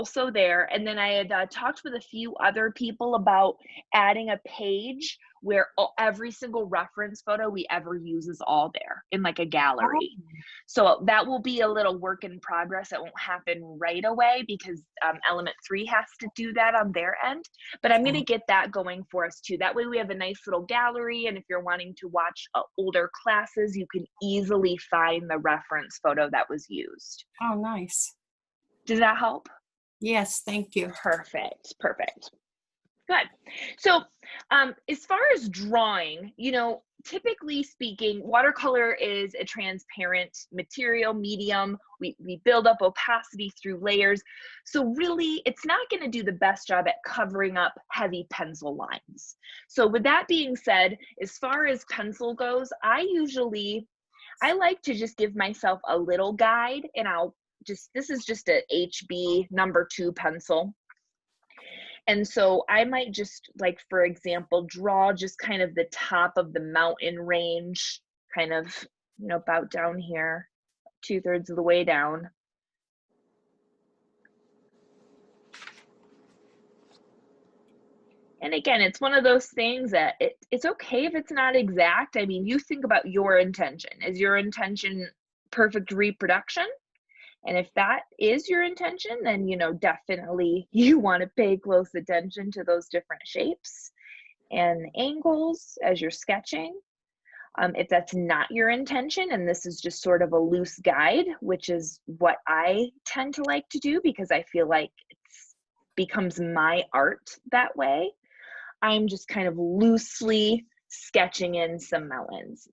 also there. And then I had talked with a few other people about adding a page where every single reference photo we ever use is all there in like a Oh, gallery. So that will be a little work in progress. It won't happen right away because Element 3 has to do that on their end. But I'm going okay. to get that going for us too. That way we have a nice little gallery. And if you're wanting to watch older classes, you can easily find the reference photo that was used. Oh, nice. Does that help? Yes, thank you. Perfect. Perfect. Good. So, as far as drawing, typically speaking, watercolor is a transparent material medium. We build up opacity through layers. So really, it's not going to do the best job at covering up heavy pencil lines. So with that being said, as far as pencil goes, I like to just give myself a little guide, and this is just a HB #2 pencil. And so I might just, like, for example, draw just kind of the top of the mountain range, kind of, about down here, 2/3 of the way down. And again, it's one of those things that it's okay if it's not exact. I mean, you think about your intention. Is your intention perfect reproduction? And if that is your intention, then, definitely you want to pay close attention to those different shapes and angles as you're sketching. If that's not your intention, and this is just sort of a loose guide, which is what I tend to like to do because I feel like it becomes my art that way, I'm just kind of loosely sketching in some mountains.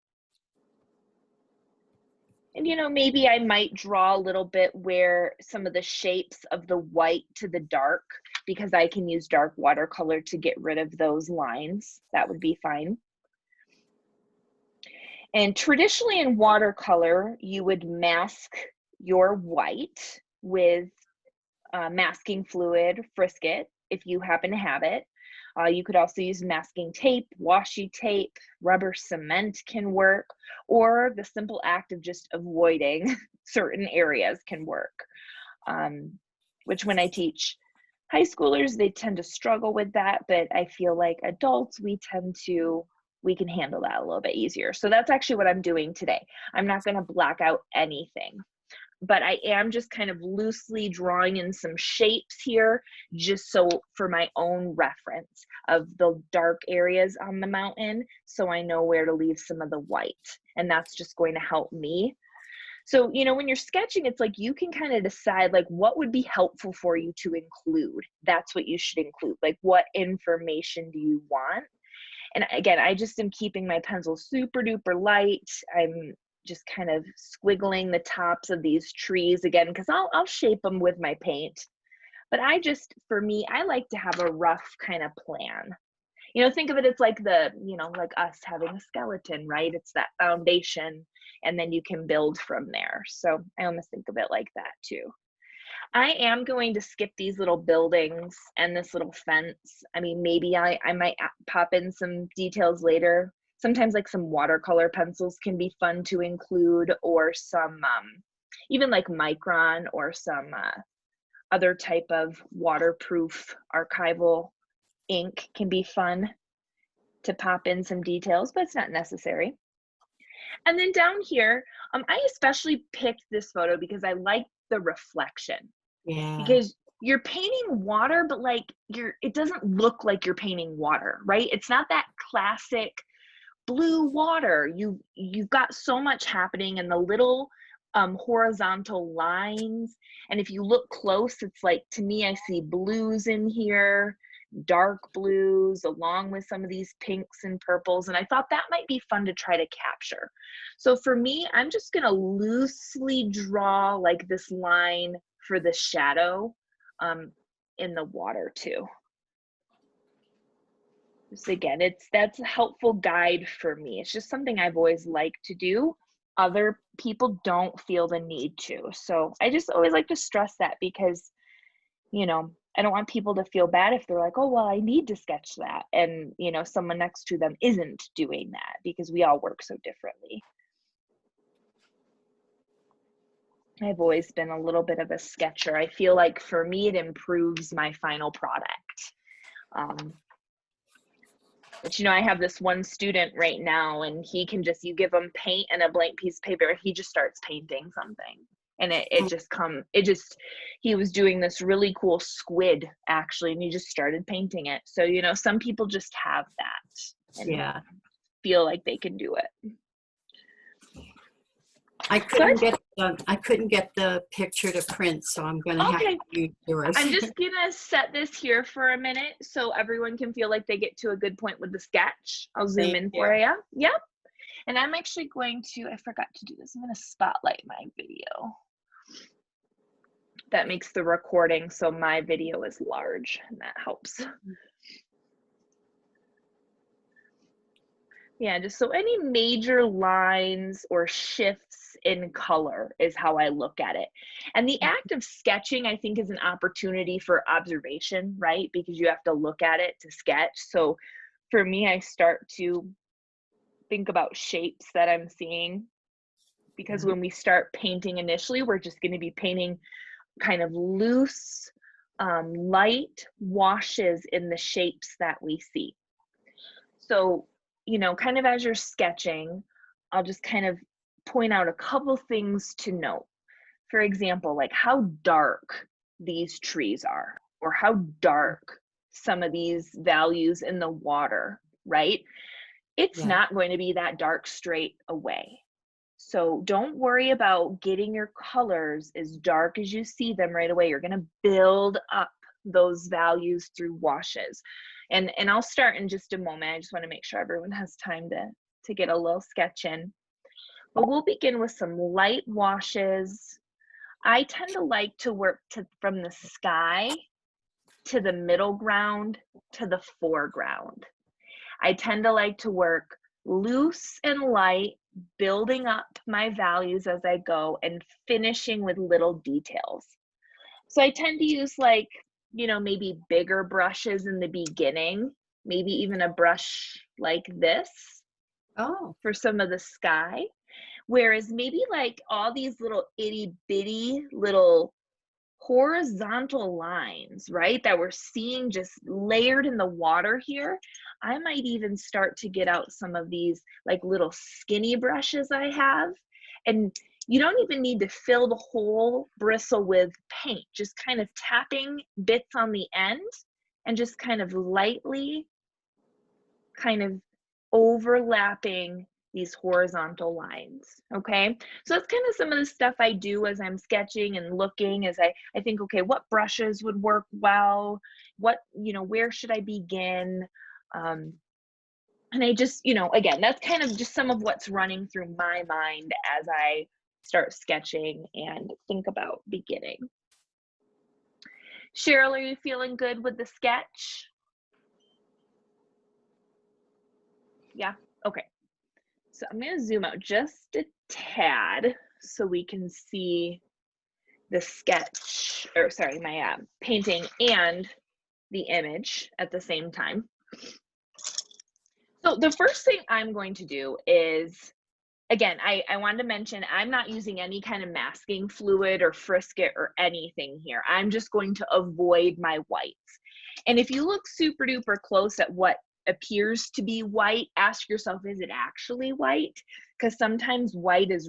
And, maybe I might draw a little bit where some of the shapes of the white to the dark, because I can use dark watercolor to get rid of those lines. That would be fine. And traditionally in watercolor, you would mask your white with masking fluid, Frisket, if you happen to have it. You could also use masking tape, washi tape, rubber cement can work, or the simple act of just avoiding certain areas can work. Which when I teach high schoolers, they tend to struggle with that, but I feel like adults, we can handle that a little bit easier. So that's actually what I'm doing today. I'm not going to black out anything, but I am just kind of loosely drawing in some shapes here, just so for my own reference of the dark areas on the mountain, so I know where to leave some of the white, and that's just going to help me. So, when you're sketching, it's like you can kind of decide like what would be helpful for you to include. That's what you should include. Like, what information do you want? And again, I just am keeping my pencil super duper light. I'm just kind of squiggling the tops of these trees again, because I'll shape them with my paint. But for me, I like to have a rough kind of plan. Think of it as like like us having a skeleton, right? It's that foundation, and then you can build from there. So I almost think of it like that too. I am going to skip these little buildings and this little fence. I mean, maybe I might pop in some details later. Sometimes like some watercolor pencils can be fun to include, or some even like Micron or some other type of waterproof archival ink can be fun to pop in some details, but it's not necessary. And then down here, I especially picked this photo because I like the reflection. Yeah. Because you're painting water, but like it doesn't look like you're painting water, right? It's not that classic blue water. You've got so much happening in the little horizontal lines. And if you look close, it's like, to me, I see blues in here, dark blues, along with some of these pinks and purples. And I thought that might be fun to try to capture. So for me, I'm just gonna loosely draw like this line for the shadow in the water too. Just again, that's a helpful guide for me. It's just something I've always liked to do. Other people don't feel the need to. So I just always like to stress that, because, I don't want people to feel bad if they're like, oh, well, I need to sketch that. And, someone next to them isn't doing that, because we all work so differently. I've always been a little bit of a sketcher. I feel like for me, it improves my final product. But I have this one student right now, and he can just, you give him paint and a blank piece of paper, he just starts painting something. And he was doing this really cool squid actually, and he just started painting it. So, some people just have that and feel like they can do it. I couldn't get the picture to print, so I'm gonna have to use yours. I'm just gonna set this here for a minute so everyone can feel like they get to a good point with the sketch. I'll zoom in for you. Yep. And I'm actually going to, I forgot to do this, I'm gonna spotlight my video. That makes the recording so my video is large, and that helps. Yeah, just so any major lines or shifts in color is how I look at it. And the act of sketching, I think, is an opportunity for observation, right? Because you have to look at it to sketch. So for me, I start to think about shapes that I'm seeing, because when we start painting initially, we're just going to be painting kind of loose, light washes in the shapes that we see. So kind of as you're sketching, I'll just kind of point out a couple things to note. For example, like how dark these trees are, or how dark some of these values in the water, right? It's not going to be that dark straight away. So don't worry about getting your colors as dark as you see them right away. You're going to build up those values through washes. And I'll start in just a moment. I just want to make sure everyone has time to get a little sketch in. But we'll begin with some light washes. I tend to like to work from the sky to the middle ground to the foreground. I tend to like to work loose and light, building up my values as I go and finishing with little details. So I tend to use maybe bigger brushes in the beginning, maybe even a brush like this for some of the sky. Whereas maybe like all these little itty bitty little horizontal lines, right, that we're seeing just layered in the water here, I might even start to get out some of these like little skinny brushes I have. And you don't even need to fill the whole bristle with paint, just kind of tapping bits on the end and just kind of lightly kind of overlapping these horizontal lines. Okay, so that's kind of some of the stuff I do as I'm sketching and looking, as I think, okay, what brushes would work well, what, where should I begin? And I just, again, that's kind of just some of what's running through my mind as I start sketching and think about beginning. Cheryl, are you feeling good with the sketch? Yeah, okay. So I'm going to zoom out just a tad so we can see the sketch, or sorry, my painting and the image at the same time. So the first thing I'm going to do is, again, I wanted to mention, I'm not using any kind of masking fluid or Frisket or anything here. I'm just going to avoid my whites. And if you look super duper close at what appears to be white, ask yourself, is it actually white? Because sometimes white has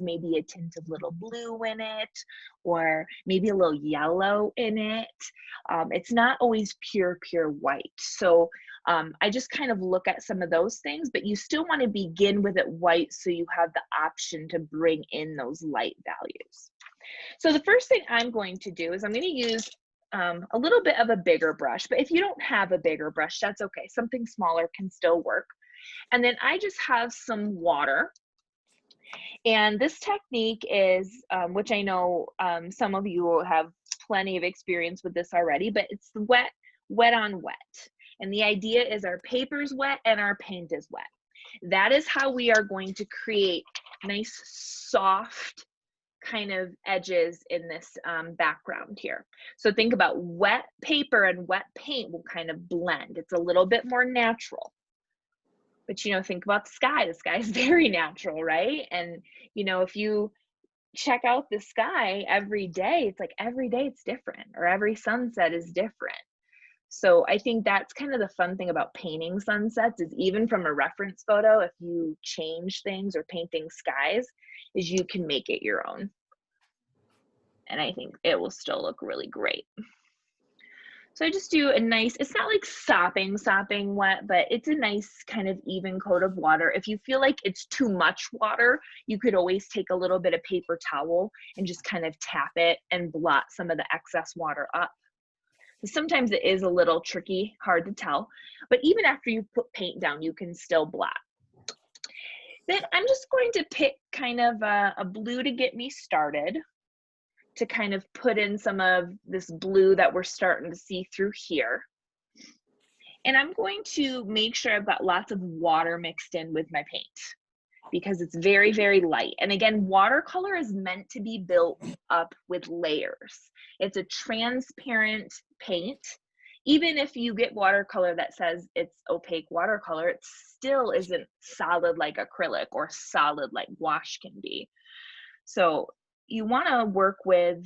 maybe a tint of little blue in it, or maybe a little yellow in it. It's not always pure white. So I just kind of look at some of those things, but you still want to begin with it white so you have the option to bring in those light values. So the first thing I'm going to do is I'm going to use a little bit of a bigger brush, but if you don't have a bigger brush, that's okay. Something smaller can still work. And then I just have some water. And this technique is, which I know some of you will have plenty of experience with this already, but it's wet on wet. And the idea is our paper's wet and our paint is wet. That is how we are going to create nice, soft kind of edges in this background here. So think about wet paper and wet paint will kind of blend. It's a little bit more natural. But think about the sky. The sky is very natural, right? And if you check out the sky every day, it's like every day it's different, or every sunset is different. So I think that's kind of the fun thing about painting sunsets, is even from a reference photo, if you change things or painting skies, is you can make it your own. And I think it will still look really great. So I just do a nice, it's not like sopping wet, but it's a nice kind of even coat of water. If you feel like it's too much water, you could always take a little bit of paper towel and just kind of tap it and blot some of the excess water up. Sometimes it is a little tricky, hard to tell, but even after you put paint down, you can still blot. Then I'm just going to pick kind of a blue to get me started, to kind of put in some of this blue that we're starting to see through here. And I'm going to make sure I've got lots of water mixed in with my paint, because it's very, very light. And again, watercolor is meant to be built up with layers. It's a transparent paint. Even if you get watercolor that says it's opaque watercolor, it still isn't solid like acrylic or solid like gouache can be. So you want to work with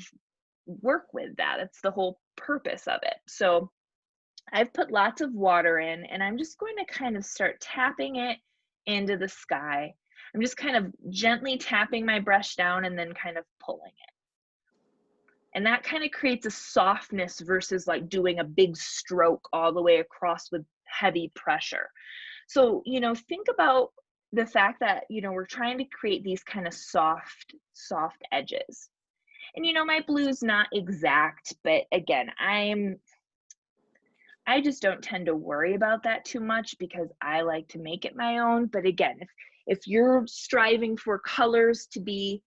that. That's the whole purpose of it. So I've put lots of water in, and I'm just going to kind of start tapping it into the sky. I'm just kind of gently tapping my brush down and then kind of pulling it. And that kind of creates a softness versus like doing a big stroke all the way across with heavy pressure. So, you know, think about the fact that, you know, we're trying to create these kind of soft edges. And, you know, my blue's not exact, but again, I just don't tend to worry about that too much, because I like to make it my own. But again, if you're striving for colors to be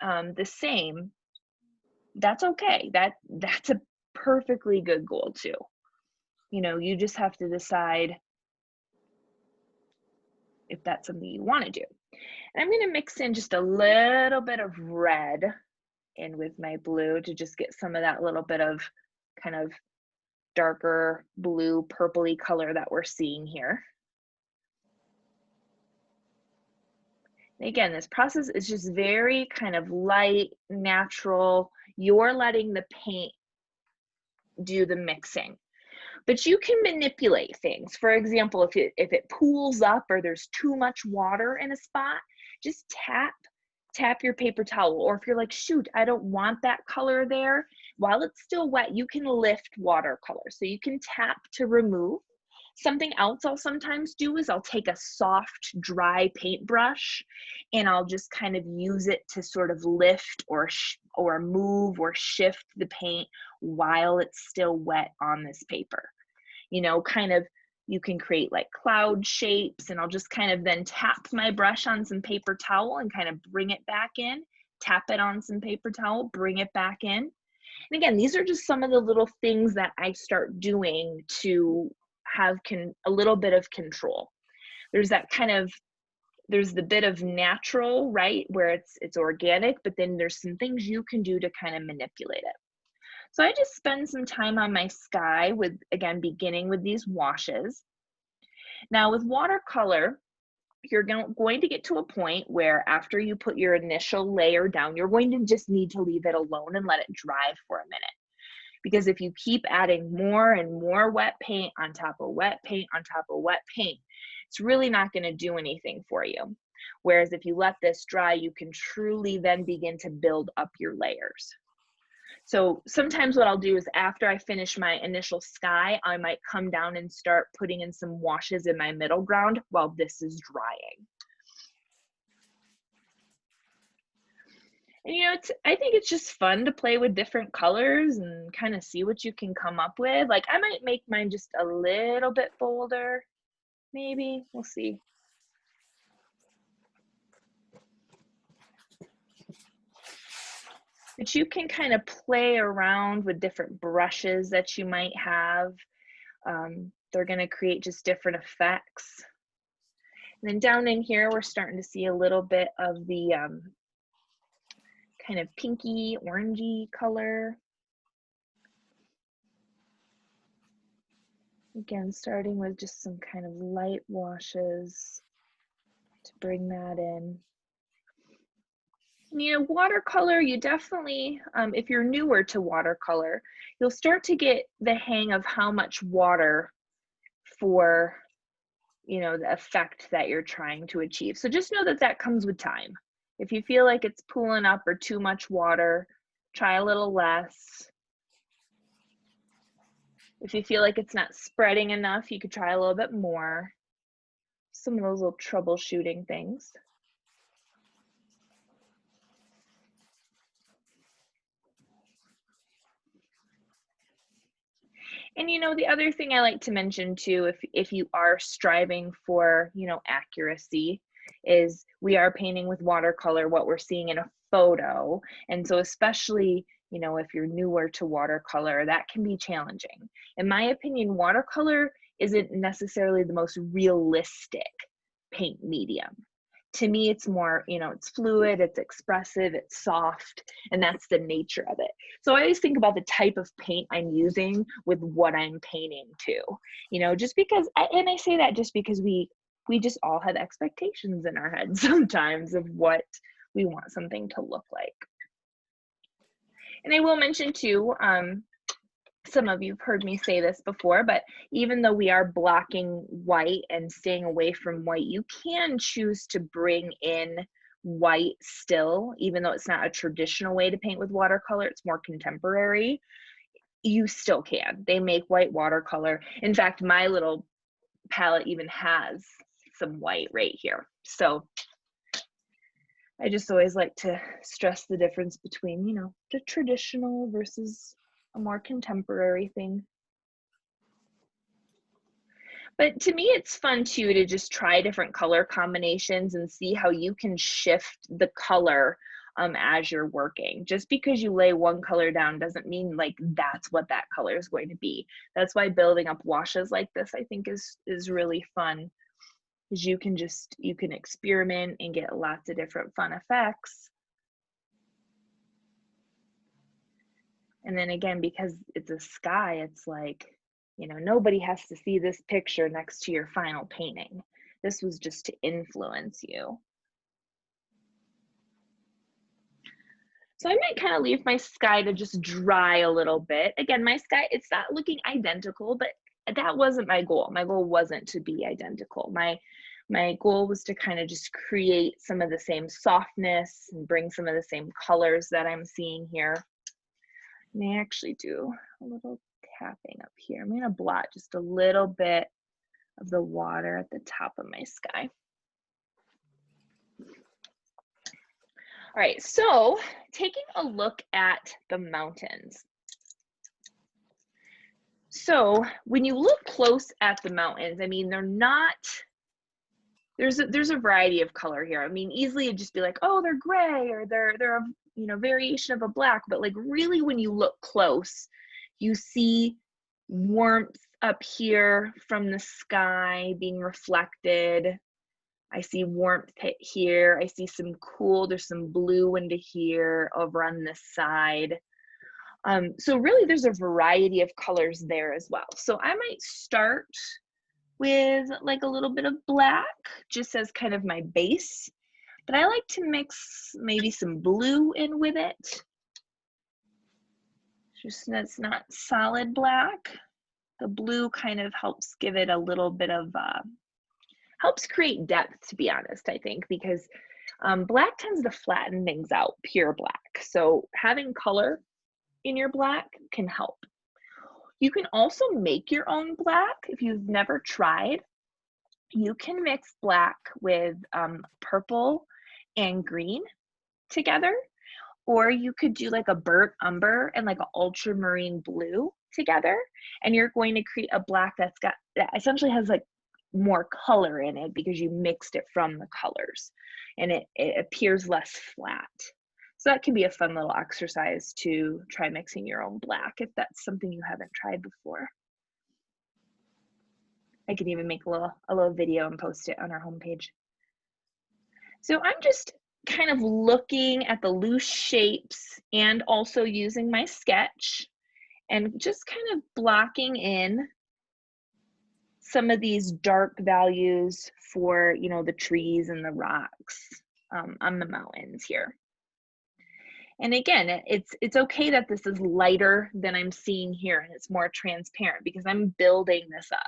the same, that's okay. That's a perfectly good goal too. You know, you just have to decide if that's something you want to do. And I'm going to mix in just a little bit of red in with my blue to just get some of that little bit of kind of darker blue purpley color that we're seeing here. And again, this process is just very kind of light, natural. You're letting the paint do the mixing. But you can manipulate things. For example, if it pools up or there's too much water in a spot, just tap your paper towel. Or if you're like, shoot, I don't want that color there, while it's still wet, you can lift watercolor. So you can tap to remove. Something else I'll sometimes do is I'll take a soft, dry paintbrush and I'll just kind of use it to sort of lift or move or shift the paint while it's still wet on this paper. You know, kind of, you can create like cloud shapes, and I'll just kind of then tap my brush on some paper towel and kind of bring it back in, tap it on some paper towel, bring it back in. And again, these are just some of the little things that I start doing to have a little bit of control. There's that kind of, there's the bit of natural, right, where it's organic, but then there's some things you can do to kind of manipulate it. So I just spend some time on my sky with, again, beginning with these washes. Now with watercolor, you're going to get to a point where after you put your initial layer down, you're going to just need to leave it alone and let it dry for a minute. Because if you keep adding more and more wet paint on top of wet paint on top of wet paint, it's really not going to do anything for you. Whereas if you let this dry, you can truly then begin to build up your layers. So sometimes what I'll do is after I finish my initial sky, I might come down and start putting in some washes in my middle ground while this is drying. And you know, I think it's just fun to play with different colors and kind of see what you can come up with. Like I might make mine just a little bit bolder, maybe, we'll see. But you can kind of play around with different brushes that you might have. They're going to create just different effects. And then down in here, we're starting to see a little bit of the kind of pinky, orangey color. Again, starting with just some kind of light washes to bring that in. You know, watercolor, you definitely, if you're newer to watercolor, you'll start to get the hang of how much water for, you know, the effect that you're trying to achieve. So just know that that comes with time. If you feel like it's pooling up or too much water, try a little less. If you feel like it's not spreading enough, you could try a little bit more. Some of those little troubleshooting things. And you know, the other thing I like to mention too, if you are striving for, you know, accuracy, is we are painting with watercolor what we're seeing in a photo. And so especially, you know, if you're newer to watercolor, that can be challenging. In my opinion, watercolor isn't necessarily the most realistic paint medium. To me, it's more, you know, it's fluid, it's expressive, it's soft, and that's the nature of it. So I always think about the type of paint I'm using with what I'm painting too. You know, just because, and I say that just because we just all have expectations in our heads sometimes of what we want something to look like. And I will mention too, some of you have heard me say this before, but even though we are blocking white and staying away from white, you can choose to bring in white still, even though it's not a traditional way to paint with watercolor, it's more contemporary. You still can. They make white watercolor. In fact, my little palette even has some white right here. So I just always like to stress the difference between, you know, the traditional versus a more contemporary thing. But to me, it's fun too to just try different color combinations and see how you can shift the color as you're working. Just because you lay one color down doesn't mean like that's what that color is going to be. That's why building up washes like this, I think, is really fun, because you can experiment and get lots of different fun effects. And then again, because it's a sky, it's like, you know, nobody has to see this picture next to your final painting. This was just to influence you. So I might kind of leave my sky to just dry a little bit. Again, my sky, it's not looking identical, but that wasn't my goal. My goal wasn't to be identical. My goal was to kind of just create some of the same softness and bring some of the same colors that I'm seeing here. I may actually do a little tapping up here. I'm going to blot just a little bit of the water at the top of my sky. All right, so taking a look at the mountains. So when you look close at the mountains, I mean, they're not, there's a variety of color here. I mean, easily it'd just be like, oh, they're gray, or they're a, you know, variation of a black, but like really when you look close, you see warmth up here from the sky being reflected. I see warmth here. I see some cool, there's some blue into here over on this side. So really there's a variety of colors there as well. So I might start with like a little bit of black, just as kind of my base, but I like to mix maybe some blue in with it. Just that's not solid black. The blue kind of helps give it a little bit of, helps create depth, to be honest, I think, because black tends to flatten things out, pure black. So having color in your black can help. You can also make your own black if you've never tried. You can mix black with purple and green together, or you could do like a burnt umber and like an ultramarine blue together, and you're going to create a black that essentially has like more color in it because you mixed it from the colors, and it appears less flat. So that can be a fun little exercise to try mixing your own black if that's something you haven't tried before. I can even make a little video and post it on our homepage. So I'm just kind of looking at the loose shapes and also using my sketch and just kind of blocking in some of these dark values for, you know, the trees and the rocks on the mountains here. And again, it's okay that this is lighter than I'm seeing here and it's more transparent because I'm building this up.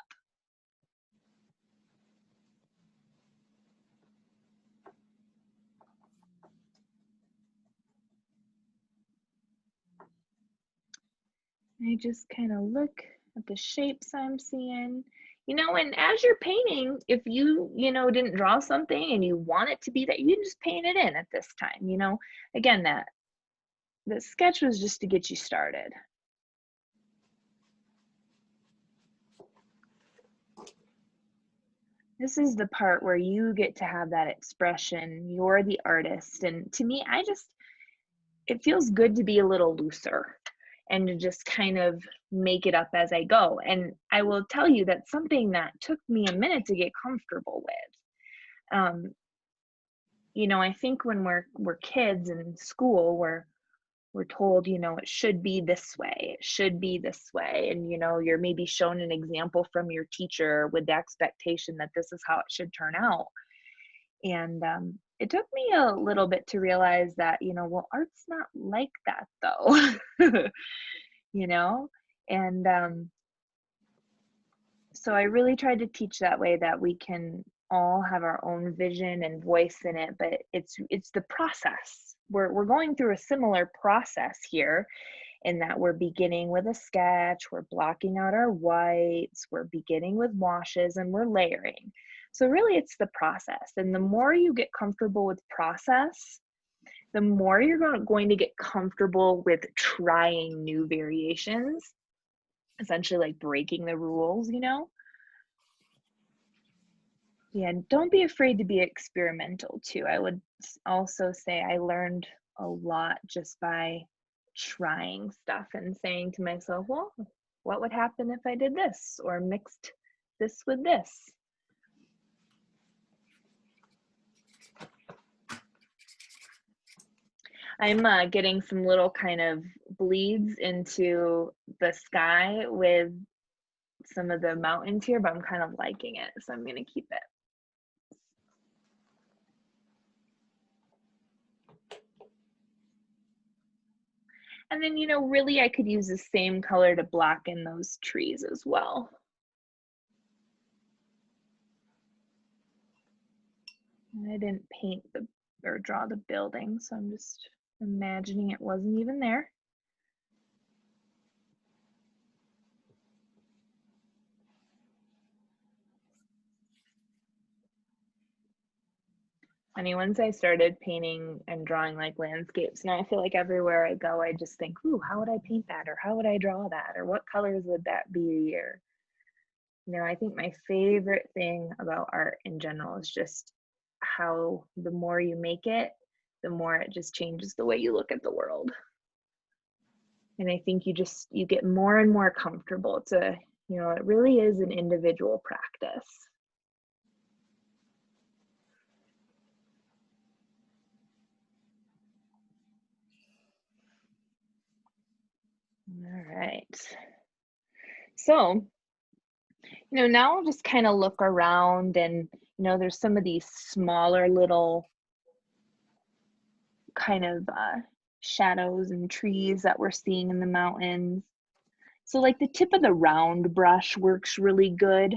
I just kind of look at the shapes I'm seeing. You know, and as you're painting, if you didn't draw something and you want it to be that, you can just paint it in at this time, you know. Again, the sketch was just to get you started. This is the part where you get to have that expression. You're the artist. And to me, it feels good to be a little looser and to just kind of make it up as I go. And I will tell you that's something that took me a minute to get comfortable with. You know, I think when we're kids in school, we're told, you know, it should be this way, it should be this way. And, you know, you're maybe shown an example from your teacher with the expectation that this is how it should turn out. And it took me a little bit to realize that, you know, well, art's not like that though, you know? And so I really tried to teach that way, that we can all have our own vision and voice in it, but it's the process. We're going through a similar process here, in that we're beginning with a sketch, we're blocking out our whites, we're beginning with washes, and we're layering. So really it's the process. And the more you get comfortable with process, the more you're going to get comfortable with trying new variations, essentially like breaking the rules, you know? Yeah, and don't be afraid to be experimental too. I would also say I learned a lot just by trying stuff and saying to myself, well, what would happen if I did this or mixed this with this? I'm getting some little kind of bleeds into the sky with some of the mountains here, but I'm kind of liking it, so I'm gonna keep it. And then, you know, really I could use the same color to block in those trees as well. I didn't paint or draw the building, so I'm just imagining it wasn't even there. Funny, once I started painting and drawing like landscapes, now I feel like everywhere I go, I just think, ooh, how would I paint that? Or how would I draw that? Or what colors would that be? Or, you know, I think my favorite thing about art in general is just how the more you make it, the more it just changes the way you look at the world. And I think you get more and more comfortable to, you know, it really is an individual practice. All right. So, you know, now I'll just kind of look around, and, you know, there's some of these smaller little kind of shadows and trees that we're seeing in the mountains. So like the tip of the round brush works really good.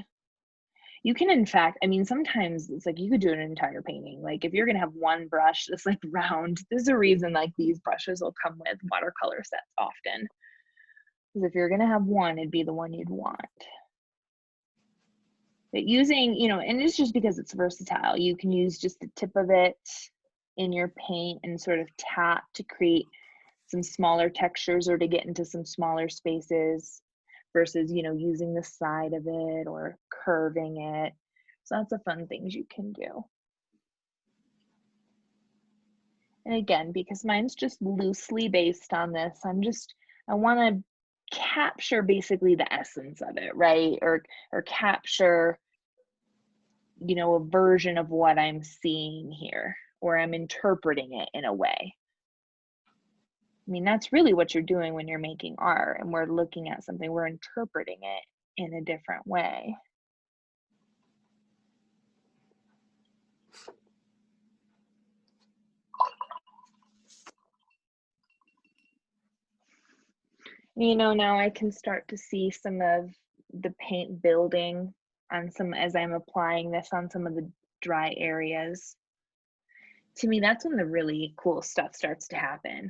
You can, in fact, I mean, sometimes it's like you could do an entire painting. Like if you're gonna have one brush that's like round, there's a reason like these brushes will come with watercolor sets often. Because if you're gonna have one, it'd be the one you'd want. But using, you know, and it's just because it's versatile. You can use just the tip of it in your paint and sort of tap to create some smaller textures or to get into some smaller spaces versus, you know, using the side of it or curving it. So that's the fun things you can do. And again, because mine's just loosely based on this, I want to capture basically the essence of it, right? Or capture, you know, a version of what I'm seeing here, or I'm interpreting it in a way. I mean, that's really what you're doing when you're making art and we're looking at something, we're interpreting it in a different way. You know, now I can start to see some of the paint building on some as I'm applying this on some of the dry areas. To me, that's when the really cool stuff starts to happen.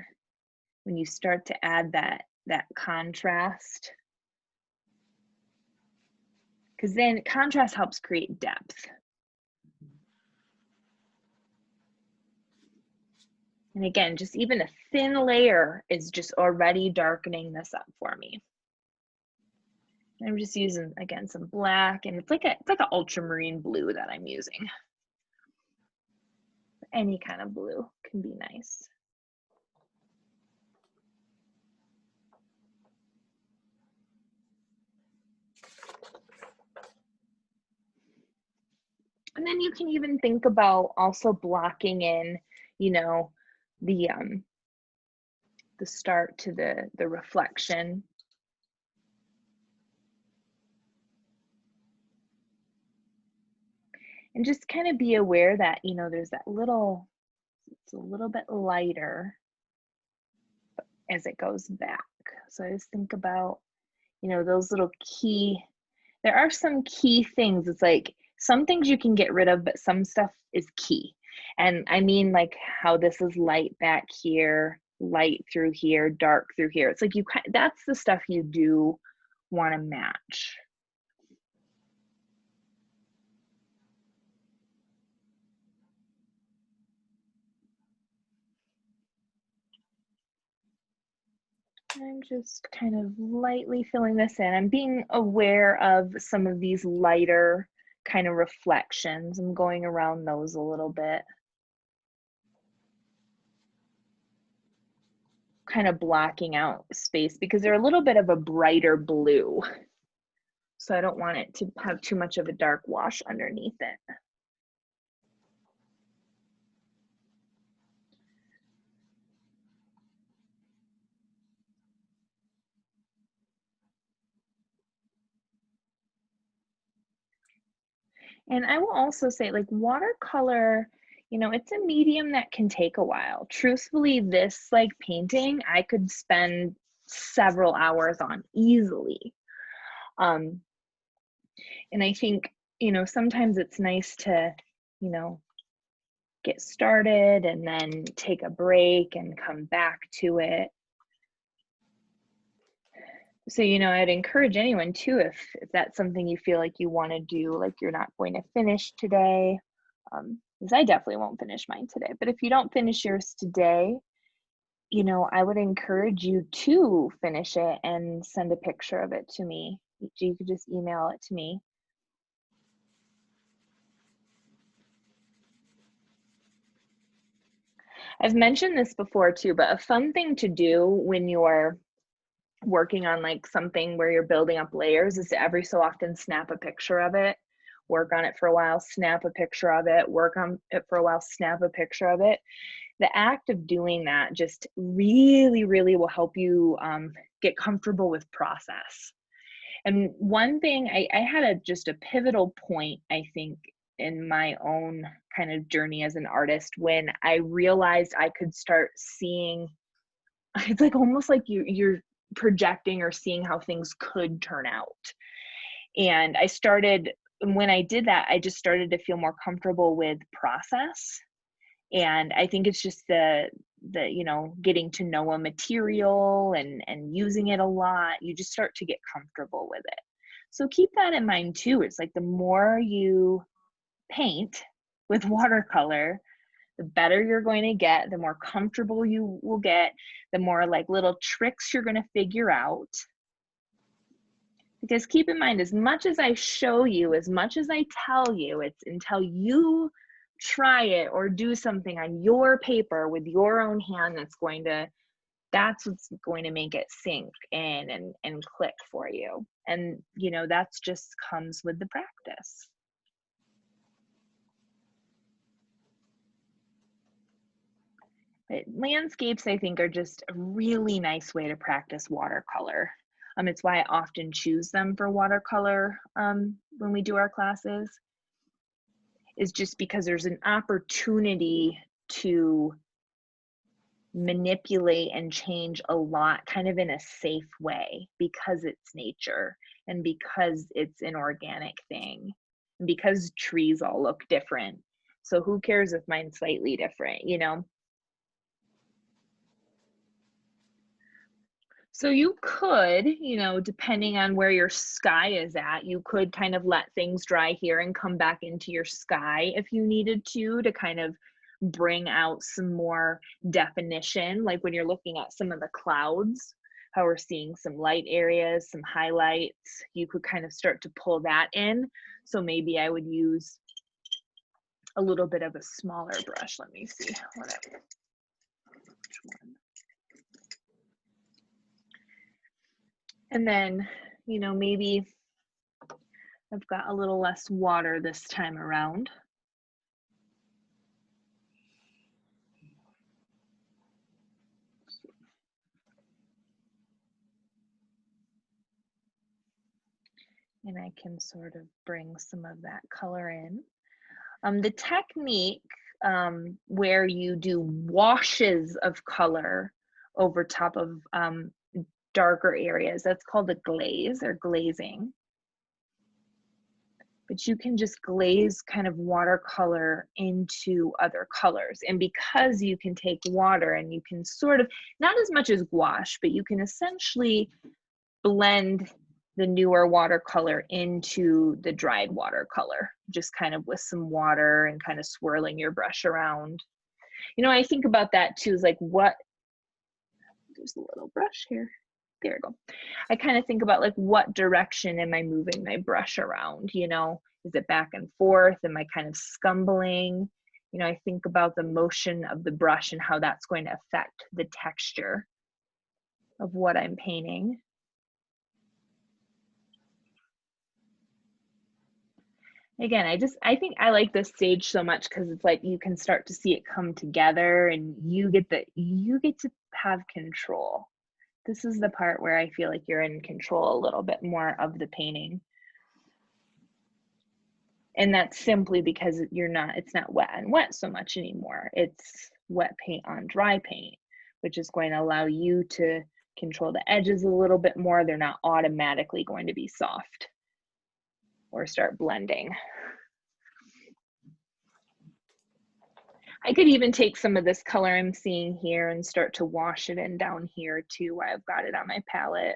When you start to add that contrast, because then contrast helps create depth. And again, just even a thin layer is just already darkening this up for me. I'm just using, again, some black, and it's like an ultramarine blue that I'm using. Any kind of blue can be nice. And then you can even think about also blocking in, you know, the start to the reflection. And just kind of be aware that, you know, there's that little, it's a little bit lighter as it goes back. So I just think about, you know, those little key, there are some key things. It's like some things you can get rid of, but some stuff is key. And I mean, like how this is light back here, light through here, dark through here. It's like that's the stuff you do want to match. I'm just kind of lightly filling this in. I'm being aware of some of these lighter kind of reflections. I'm going around those a little bit. Kind of blocking out space because they're a little bit of a brighter blue. So I don't want it to have too much of a dark wash underneath it. And I will also say, like, watercolor, you know, it's a medium that can take a while. Truthfully, this like painting, I could spend several hours on easily. And I think, you know, sometimes it's nice to, you know, get started and then take a break and come back to it. So, you know, I'd encourage anyone too, if that's something you feel like you want to do, like you're not going to finish today, because I definitely won't finish mine today. But if you don't finish yours today, you know, I would encourage you to finish it and send a picture of it to me. You could just email it to me. I've mentioned this before too, but a fun thing to do when you're working on like something where you're building up layers is to every so often snap a picture of it, work on it for a while, snap a picture of it, work on it for a while, snap a picture of it. The act of doing that just really, really will help you get comfortable with process. And one thing, I had just a pivotal point, I think, in my own kind of journey as an artist when I realized I could start seeing, it's like almost like you're projecting or seeing how things could turn out. And when I did that, I just started to feel more comfortable with process. And I think it's just the you know, getting to know a material and using it a lot, you just start to get comfortable with it. So keep that in mind too. It's like the more you paint with watercolor, the better you're going to get, the more comfortable you will get, the more like little tricks you're going to figure out. Because keep in mind, as much as I show you, as much as I tell you, it's until you try it or do something on your paper with your own hand that's what's going to make it sink in and click for you. And, you know, that's just comes with the practice. But landscapes, I think, are just a really nice way to practice watercolor. It's why I often choose them for watercolor when we do our classes, is just because there's an opportunity to manipulate and change a lot kind of in a safe way because it's nature and because it's an organic thing and because trees all look different. So who cares if mine's slightly different, you know? So you could, you know, depending on where your sky is at, you could kind of let things dry here and come back into your sky if you needed to kind of bring out some more definition. Like when you're looking at some of the clouds, how we're seeing some light areas, some highlights, you could kind of start to pull that in. So maybe I would use a little bit of a smaller brush. Let me see which one. And then, you know, maybe I've got a little less water this time around. And I can sort of bring some of that color in. The technique where you do washes of color over top of darker areas, that's called a glaze or glazing. But you can just glaze kind of watercolor into other colors. And because you can take water and you can sort of, not as much as gouache, but you can essentially blend the newer watercolor into the dried watercolor, just kind of with some water and kind of swirling your brush around. You know, I think about that too, is like what, there's a little brush here. There we go. I kind of think about like what direction am I moving my brush around, you know? Is it back and forth? Am I kind of scumbling? You know, I think about the motion of the brush and how that's going to affect the texture of what I'm painting. Again, I think I like this stage so much because it's like you can start to see it come together and you get to have control. This is the part where I feel like you're in control a little bit more of the painting. And that's simply because it's not wet and wet so much anymore. It's wet paint on dry paint, which is going to allow you to control the edges a little bit more. They're not automatically going to be soft or start blending. I could even take some of this color I'm seeing here and start to wash it in down here too, where I've got it on my palette.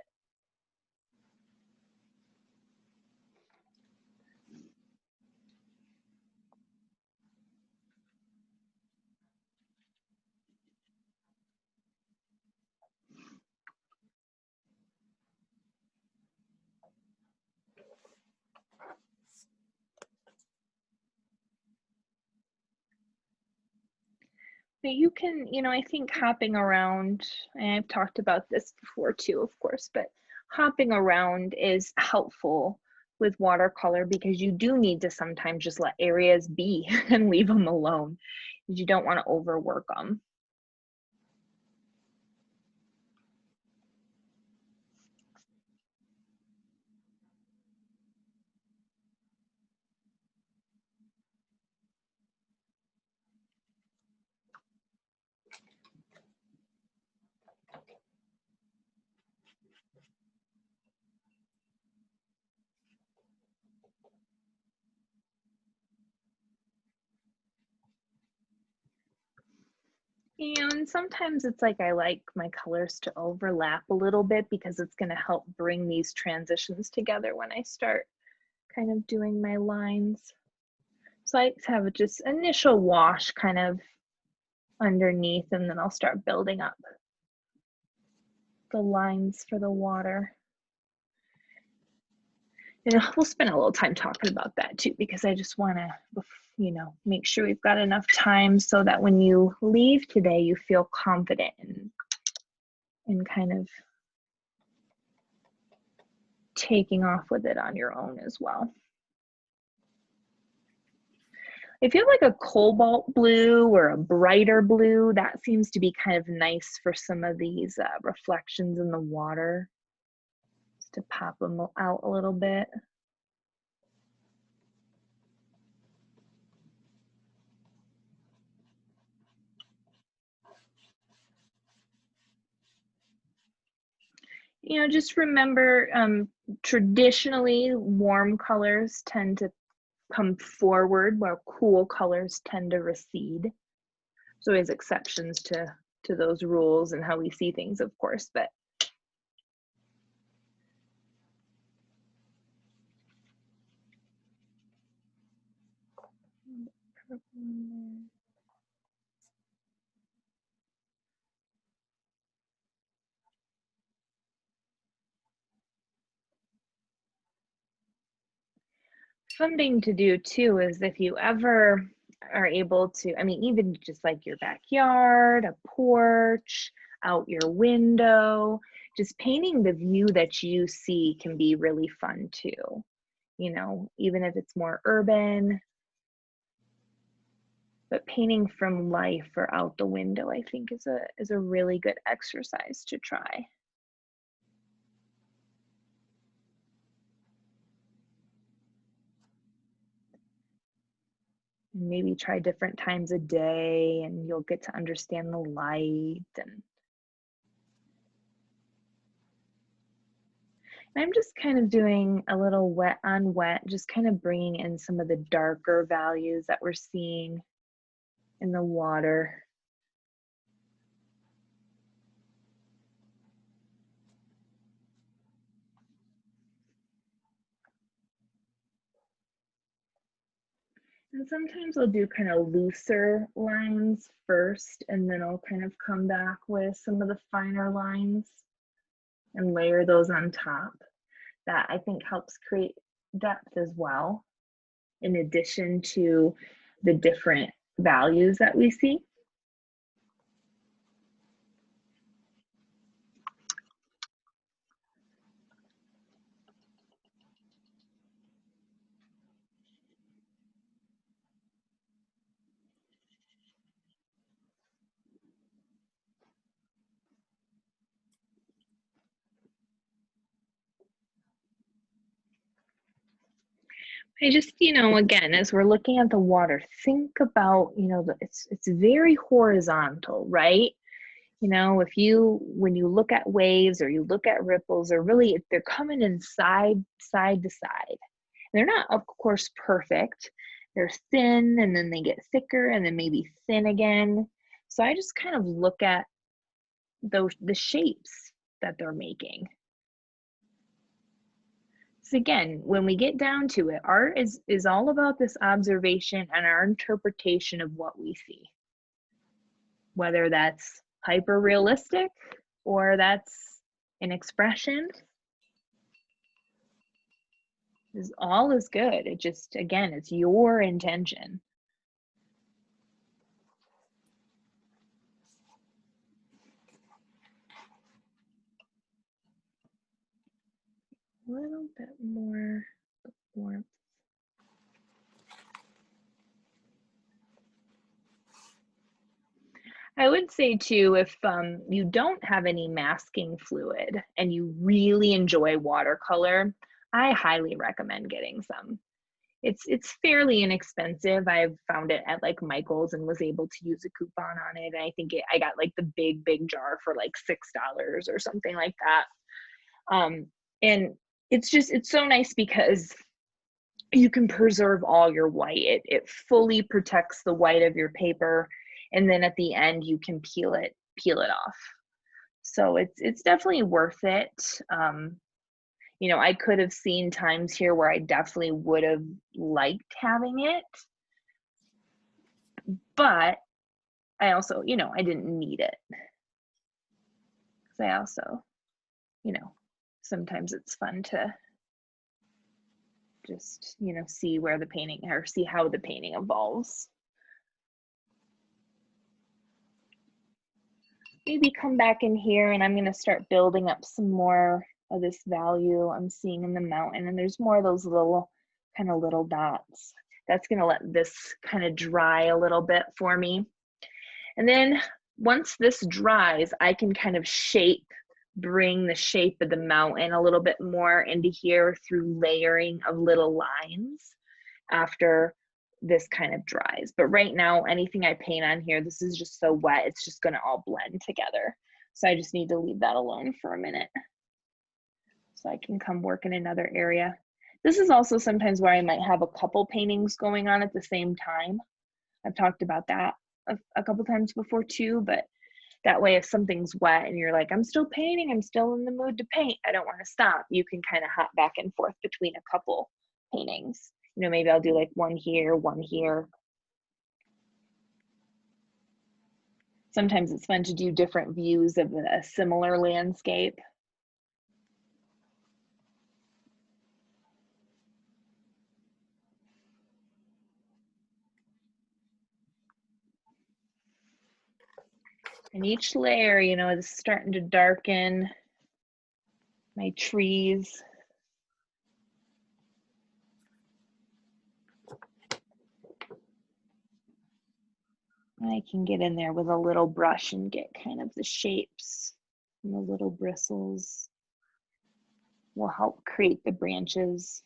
But you can, you know, I think hopping around, and I've talked about this before too, of course, but hopping around is helpful with watercolor because you do need to sometimes just let areas be and leave them alone because you don't want to overwork them. And sometimes it's like I like my colors to overlap a little bit because it's going to help bring these transitions together when I start kind of doing my lines. So I have just initial wash kind of underneath, and then I'll start building up the lines for the water. And we'll spend a little time talking about that too, because I just want to, you know, make sure we've got enough time so that when you leave today, you feel confident and kind of taking off with it on your own as well. I feel like a cobalt blue or a brighter blue, that seems to be kind of nice for some of these reflections in the water, just to pop them out a little bit. You know, just remember, traditionally warm colors tend to come forward while cool colors tend to recede. There's always exceptions to those rules and how we see things, of course, but fun thing to do too is if you ever are able to, I mean, even just like your backyard, a porch, out your window, just painting the view that you see can be really fun too. You know, even if it's more urban, but painting from life or out the window, I think is a really good exercise to try. And maybe try different times a day and you'll get to understand the light. And I'm just kind of doing a little wet on wet, just kind of bringing in some of the darker values that we're seeing in the water. And sometimes I'll do kind of looser lines first, and then I'll kind of come back with some of the finer lines and layer those on top. That I think helps create depth as well, in addition to the different values that we see. I just, you know, again, as we're looking at the water, think about, you know, it's very horizontal, right? You know, when you look at waves or you look at ripples, or really they're coming in side to side. They're not, of course, perfect. They're thin and then they get thicker and then maybe thin again. So I just kind of look at the shapes that they're making. So again, when we get down to it, art is all about this observation and our interpretation of what we see. Whether that's hyper realistic or that's an expression, is all is good. It just, again, it's your intention. A little bit more warmth. I would say too, if you don't have any masking fluid and you really enjoy watercolor, I highly recommend getting some. It's fairly inexpensive. I've found it at like Michael's and was able to use a coupon on it. And I think I got like the big jar for like $6 or something like that. And it's so nice because you can preserve all your white. It fully protects the white of your paper, and then at the end you can peel it off. So it's definitely worth it. You know, I could have seen times here where I definitely would have liked having it, but I also, you know, I didn't need it. Because I also, you know, sometimes it's fun to just, you know, see where the painting, or see how the painting evolves. Maybe come back in here and I'm going to start building up some more of this value I'm seeing in the mountain. And there's more of those little dots. That's going to let this kind of dry a little bit for me. And then once this dries, I can kind of bring the shape of the mountain a little bit more into here through layering of little lines after this kind of dries. But right now, anything I paint on here, this is just so wet, it's just gonna all blend together. So I just need to leave that alone for a minute. So I can come work in another area. This is also sometimes where I might have a couple paintings going on at the same time. I've talked about that a couple times before too, but that way if something's wet and you're like, I'm still painting, I'm still in the mood to paint, I don't want to stop, you can kind of hop back and forth between a couple paintings. You know, maybe I'll do like one here, one here. Sometimes it's fun to do different views of a similar landscape. And each layer, you know, is starting to darken my trees. I can get in there with a little brush and get kind of the shapes and the little bristles will help create the branches.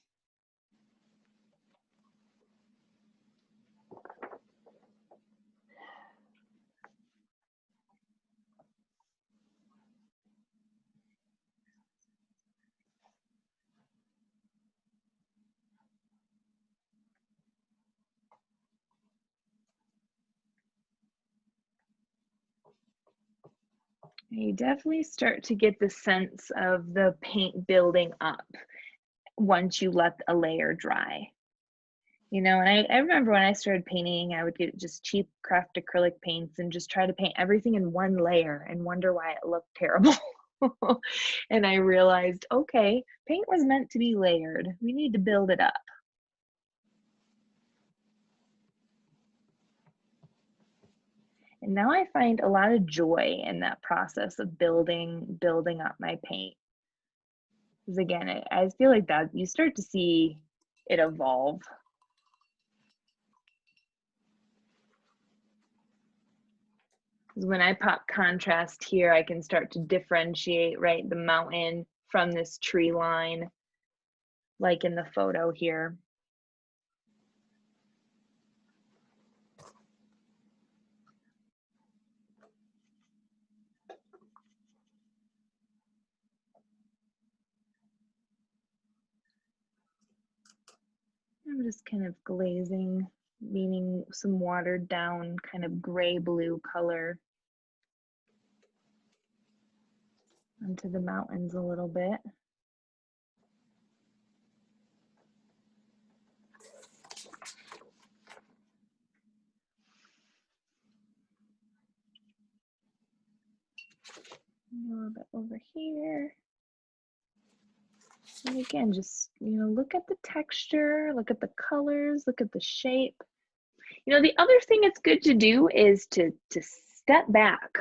You definitely start to get the sense of the paint building up once you let a layer dry. You know, and I remember when I started painting, I would get just cheap craft acrylic paints and just try to paint everything in one layer and wonder why it looked terrible. And I realized, okay, paint was meant to be layered. We need to build it up. And now I find a lot of joy in that process of building up my paint. Because again, I feel like that you start to see it evolve. Because when I pop contrast here, I can start to differentiate, right, the mountain from this tree line, like in the photo here. I'm just kind of glazing, meaning some watered down kind of gray blue color onto the mountains a little bit. A little bit over here. And again, just, you know, look at the texture, look at the colors, look at the shape. You know, the other thing it's good to do is to step back,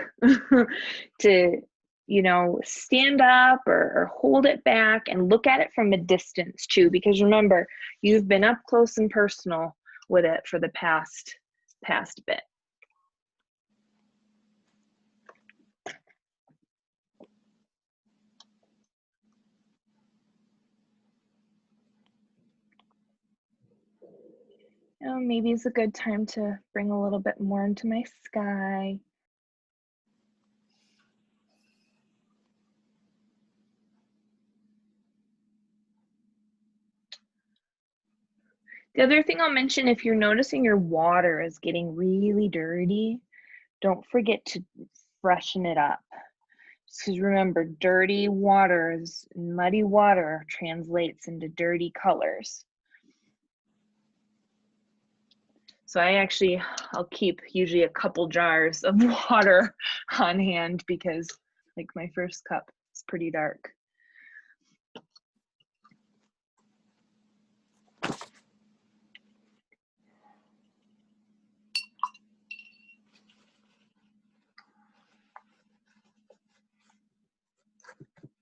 to, you know, stand up or hold it back and look at it from a distance too, because remember, you've been up close and personal with it for the past bit. Maybe it's a good time to bring a little bit more into my sky. The other thing I'll mention, if you're noticing your water is getting really dirty, don't forget to freshen it up. Because remember, dirty waters, muddy water translates into dirty colors. So I'll keep usually a couple jars of water on hand because like my first cup is pretty dark.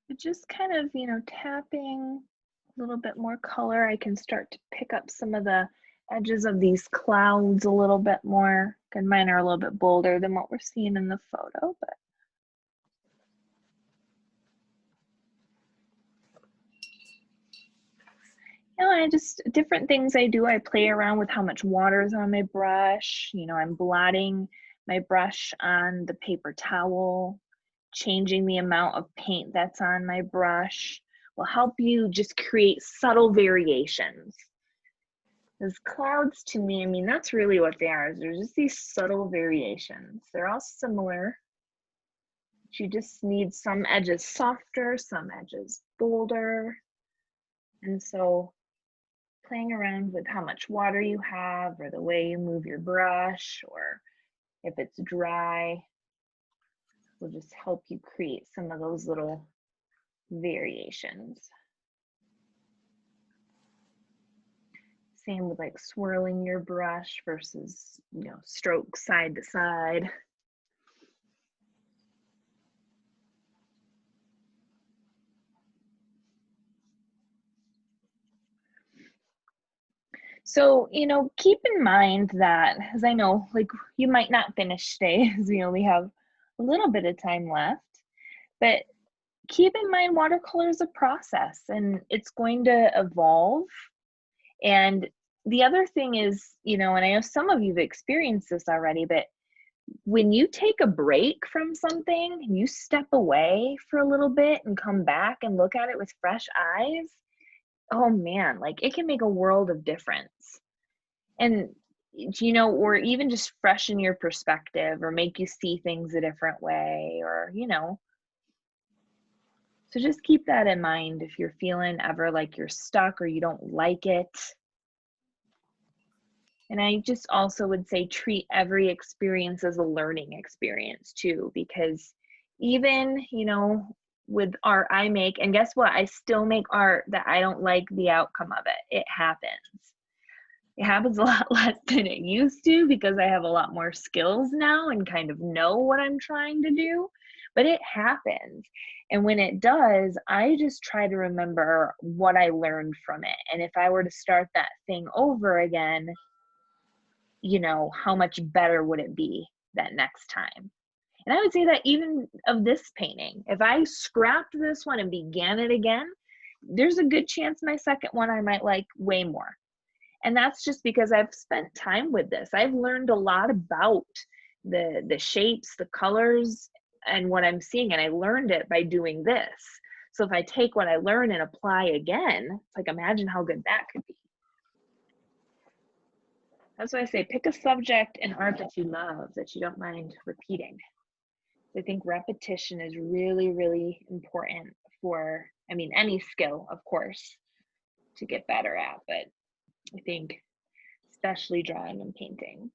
But just kind of, you know, tapping a little bit more color, I can start to pick up some of the edges of these clouds a little bit more. And mine are a little bit bolder than what we're seeing in the photo, but you know, I just, different things I do, I play around with how much water is on my brush. You know, I'm blotting my brush on the paper towel, changing the amount of paint that's on my brush will help you just create subtle variations. Because clouds, to me, I mean, that's really what they are. They're just these subtle variations. They're all similar. You just need some edges softer, some edges bolder. And so playing around with how much water you have, or the way you move your brush, or if it's dry, will just help you create some of those little variations. Same with like swirling your brush versus, stroke side to side. So, keep in mind that, as I know, like you might not finish today, as we only have a little bit of time left, but keep in mind watercolor is a process and it's going to evolve. And the other thing is, and I know some of you've experienced this already, but when you take a break from something, you step away for a little bit and come back and look at it with fresh eyes, oh man, like it can make a world of difference. And, or even just freshen your perspective or make you see things a different way, or, so just keep that in mind if you're feeling ever like you're stuck or you don't like it. And I just also would say treat every experience as a learning experience too, because even, with art I make, and guess what? I still make art that I don't like the outcome of it. It happens. It happens a lot less than it used to because I have a lot more skills now and kind of know what I'm trying to do, but it happens. And when it does, I just try to remember what I learned from it. And if I were to start that thing over again, how much better would it be that next time? And I would say that even of this painting, if I scrapped this one and began it again, there's a good chance my second one I might like way more. And that's just because I've spent time with this. I've learned a lot about the shapes, the colors, and what I'm seeing. And I learned it by doing this. So if I take what I learn and apply again, it's like, imagine how good that could be. That's why I say pick a subject in art that you love, that you don't mind repeating. I think repetition is really, really important for, any skill, of course, to get better at, but I think especially drawing and painting.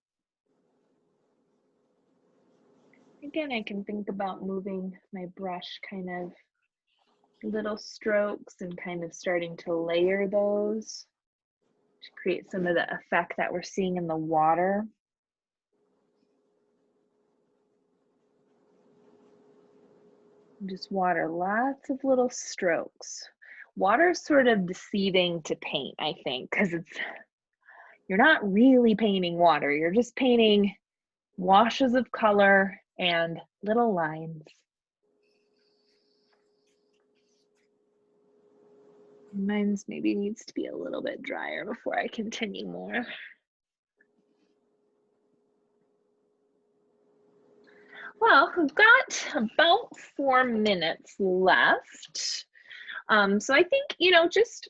Again, I can think about moving my brush kind of little strokes and kind of starting to layer those to create some of the effect that we're seeing in the water. And just water, lots of little strokes. Water is sort of deceiving to paint, I think, because you're not really painting water. You're just painting washes of color and little lines. Mine's maybe needs to be a little bit drier before I continue more. Well, we've got about 4 minutes left. So I think, just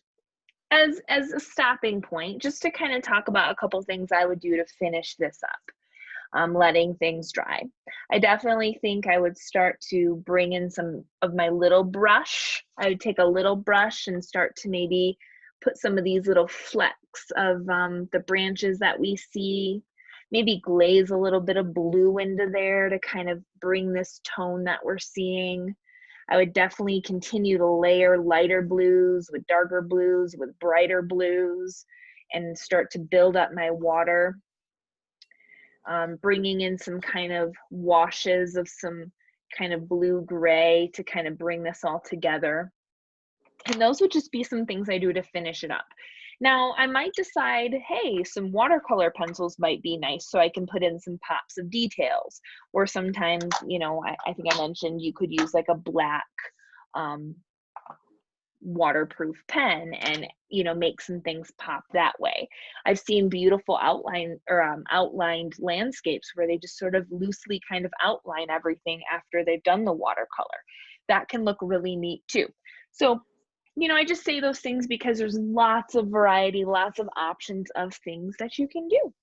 as a stopping point, just to kind of talk about a couple things I would do to finish this up, letting things dry. I definitely think I would start to bring in some of my little brush. I would take a little brush and start to maybe put some of these little flecks of the branches that we see, maybe glaze a little bit of blue into there to kind of bring this tone that we're seeing. I would definitely continue to layer lighter blues with darker blues with brighter blues and start to build up my water. Bringing in some kind of washes of some kind of blue gray to kind of bring this all together. And those would just be some things I do to finish it up. Now I might decide, hey, some watercolor pencils might be nice so I can put in some pops of details. Or sometimes, I think I mentioned you could use like a black waterproof pen and make some things pop that way. I've seen beautiful outlined landscapes where they just sort of loosely kind of outline everything after they've done the watercolor. That can look really neat too. So I just say those things because there's lots of variety, lots of options of things that you can do.